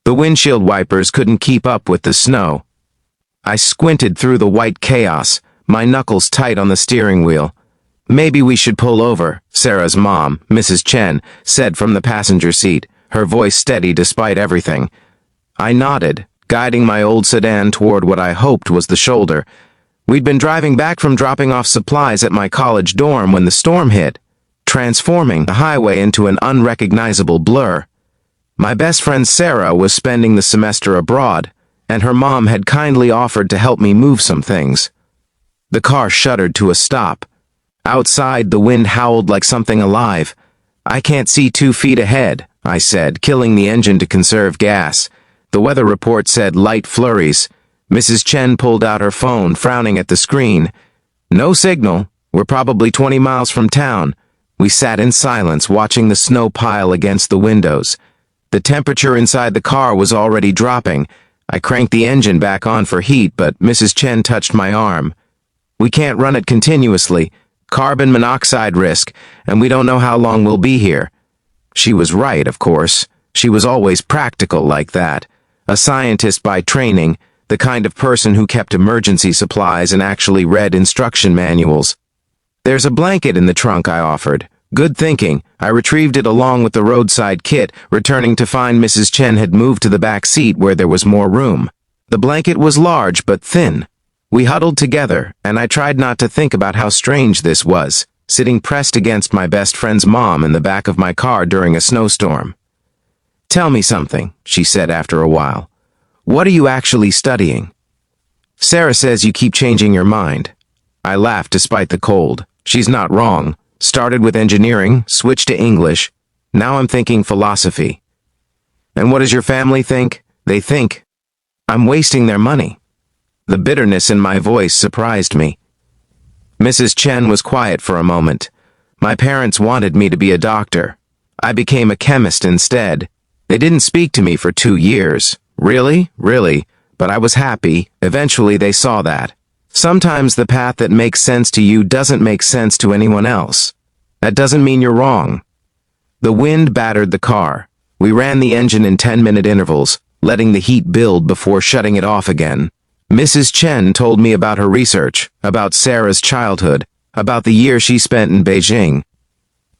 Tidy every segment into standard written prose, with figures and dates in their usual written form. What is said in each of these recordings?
The windshield wipers couldn't keep up with the snow. I squinted through the white chaos, my knuckles tight on the steering wheel. "Maybe we should pull over," Sarah's mom, Mrs. Chen, said from the passenger seat, her voice steady despite everything. I nodded, guiding my old sedan toward what I hoped was the shoulder. We'd been driving back from dropping off supplies at my college dorm when the storm hit, transforming the highway into an unrecognizable blur. My best friend Sarah was spending the semester abroad, and her mom had kindly offered to help me move some things. The car shuddered to a stop. Outside, the wind howled like something alive. "I can't see 2 feet ahead," I said, killing the engine to conserve gas. The weather report said light flurries. Mrs. Chen pulled out her phone, frowning at the screen. "No signal. We're probably 20 miles from town." We sat in silence, watching the snow pile against the windows. The temperature inside the car was already dropping. I cranked the engine back on for heat, but Mrs. Chen touched my arm. "We can't run it continuously. Carbon monoxide risk, and we don't know how long we'll be here." She was right, of course. She was always practical like that. A scientist by training, the kind of person who kept emergency supplies and actually read instruction manuals. "There's a blanket in the trunk," I offered. "Good thinking." I retrieved it along with the roadside kit, returning to find Mrs. Chen had moved to the back seat where there was more room. The blanket was large but thin. We huddled together, and I tried not to think about how strange this was, sitting pressed against my best friend's mom in the back of my car during a snowstorm. "Tell me something," she said after a while. "What are you actually studying?" "Sarah says you keep changing your mind." I laughed despite the cold. She's not wrong. Started with engineering, switched to English. Now I'm thinking philosophy. "And what does your family think?" "They think I'm wasting their money." The bitterness in my voice surprised me. Mrs. Chen was quiet for a moment. "My parents wanted me to be a doctor. I became a chemist instead. They didn't speak to me for 2 years. Really? But I was happy. Eventually they saw that. Sometimes the path that makes sense to you doesn't make sense to anyone else. That doesn't mean you're wrong." The wind battered the car. We ran the engine in 10-minute intervals, letting the heat build before shutting it off again. Mrs. Chen told me about her research, about Sarah's childhood, about the year she spent in Beijing.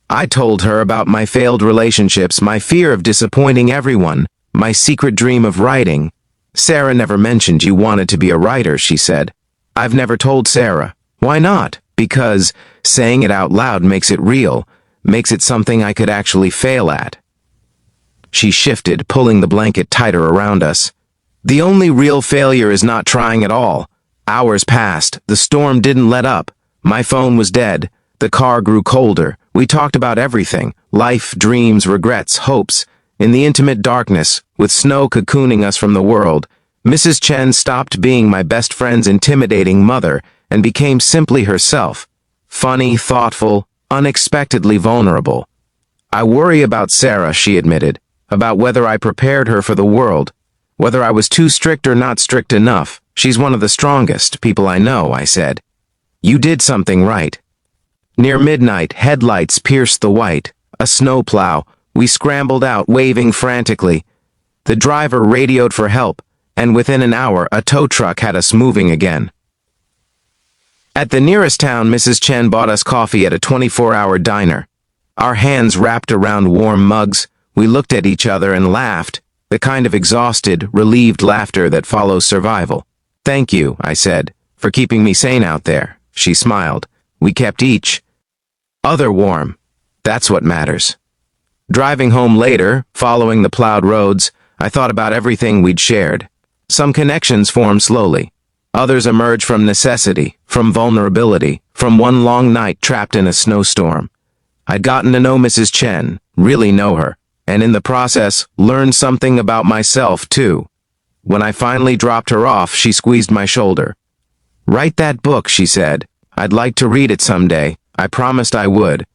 I told her about my failed relationships, my fear of disappointing everyone, my secret dream of writing. "Sarah never mentioned you wanted to be a writer," she said. "I've never told Sarah." "Why not?" "Because saying it out loud makes it real, makes it something I could actually fail at." She shifted, pulling the blanket tighter around us. "The only real failure is not trying at all." Hours passed. The storm didn't let up. My phone was dead. The car grew colder. We talked about everything: life, dreams, regrets, hopes. In the intimate darkness, with snow cocooning us from the world, Mrs. Chen stopped being my best friend's intimidating mother and became simply herself. Funny, thoughtful, unexpectedly vulnerable. "I worry about Sarah," she admitted, "about whether I prepared her for the world, whether I was too strict or not strict enough. She's one of the strongest people I know," I said. "You did something right." Near midnight, headlights pierced the white. A snowplow. We scrambled out, waving frantically. The driver radioed for help, and within an hour, a tow truck had us moving again. At the nearest town, Mrs. Chen bought us coffee at a 24-hour diner. Our hands wrapped around warm mugs, we looked at each other and laughed, the kind of exhausted, relieved laughter that follows survival. "Thank you," I said, "for keeping me sane out there." She smiled. We kept each other warm. That's what matters. Driving home later, following the plowed roads, I thought about everything we'd shared. Some connections formed slowly. Others emerged from necessity, from vulnerability, from one long night trapped in a snowstorm. I'd gotten to know Mrs. Chen, really know her, and in the process, learned something about myself, too. When I finally dropped her off, she squeezed my shoulder. "Write that book," she said. "I'd like to read it someday." I promised I would.